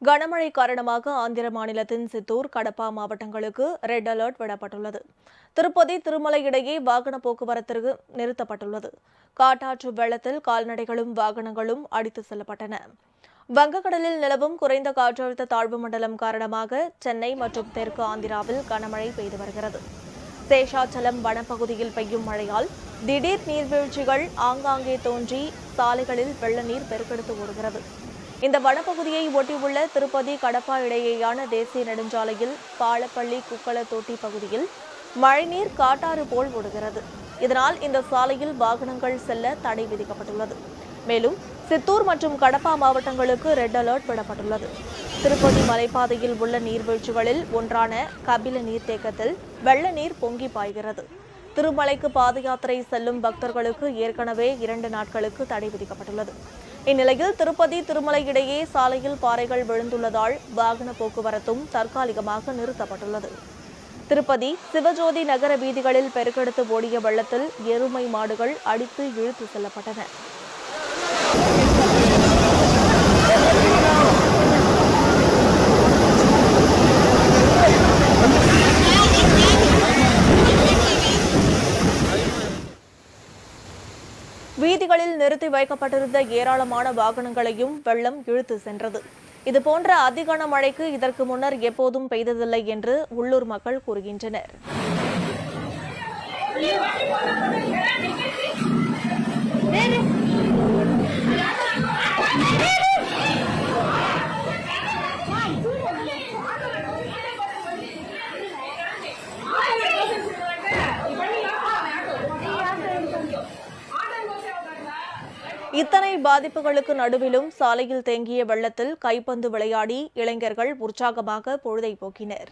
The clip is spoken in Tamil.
கனமழை காரணமாக ஆந்திர மாநிலத்தின் சித்தூர், கடப்பா மாவட்டங்களுக்கு ரெட் அலர்ட் விடப்பட்டுள்ளது. திருப்பதி, திருமலை இடையே வாகன போக்குவரத்திற்கு நிறுத்தப்பட்டுள்ளது. காட்டாற்று வெள்ளத்தில் கால்நடைகளும் வாகனங்களும் அடித்து செல்லப்பட்டன. வங்கக்கடலில் நிலவும் குறைந்த காற்றழுத்த தாழ்வு மண்டலம் காரணமாக சென்னை மற்றும் தெற்கு ஆந்திராவில் கனமழை பெய்து வருகிறது. சேஷாச்சலம் வனப்பகுதியில் பெய்யும் மழையால் திடீர் நீர்வீழ்ச்சிகள் ஆங்காங்கே தோன்றி சாலைகளில் வெள்ள நீர் பெருக்கெடுத்து ஓடுகிறது. இந்த வனப்பகுதியை ஒட்டியுள்ள திருப்பதி, கடப்பா இடையேயான தேசிய நெடுஞ்சாலையில் பாலப்பள்ளி, குக்களத்தோட்டி பகுதியில் மழைநீர் காட்டாறு போல் ஓடுகிறது. இதனால் இந்த சாலையில் வாகனங்கள் செல்ல தடை விதிக்கப்பட்டுள்ளது. மேலும் சித்தூர் மற்றும் கடப்பா மாவட்டங்களுக்கு ரெட் அலர்ட் விடப்பட்டுள்ளது. திருப்பதி மலைப்பாதையில் உள்ள நீர்வீழ்ச்சிகளில் ஒன்றான கபில நீர்த்தேக்கத்தில் வெள்ள நீர் பொங்கி பாய்கிறது. திருமலைக்கு பாத யாத்திரை செல்லும் பக்தர்களுக்கு ஏற்கனவே 2 நாட்களுக்கு தடை விதிக்கப்பட்டுள்ளது. இந்நிலையில் திருப்பதி, திருமலை இடையே சாலையில் பாறைகள் விழுந்துள்ளதால் வாகன போக்குவரத்தும் தற்காலிகமாக நிறுத்தப்பட்டுள்ளது. திருப்பதி, சிவஜோதி நகர வீதிகளில் பெருக்கெடுத்து ஓடிய வெள்ளத்தில் எருமை மாடுகள் அடித்து இழுத்து செல்லப்பட்டன. வீதிகளில் நிறுத்தி வைக்கப்பட்டிருந்த ஏராளமான வாகனங்களையும் வெள்ளம் இழுத்து சென்றது. இதுபோன்ற அதிகன மழைக்கு இதற்கு முன்னர் எப்போதும் பெய்ததில்லை என்று உள்ளூர் மக்கள் கூறுகின்றனர். இத்தனை பாதிப்புகளுக்கு நடுவிலும் சாலையில் தேங்கிய வெள்ளத்தில் கைப்பந்து விளையாடி இளைஞர்கள் உற்சாகமாக பொழுதை போக்கினர்.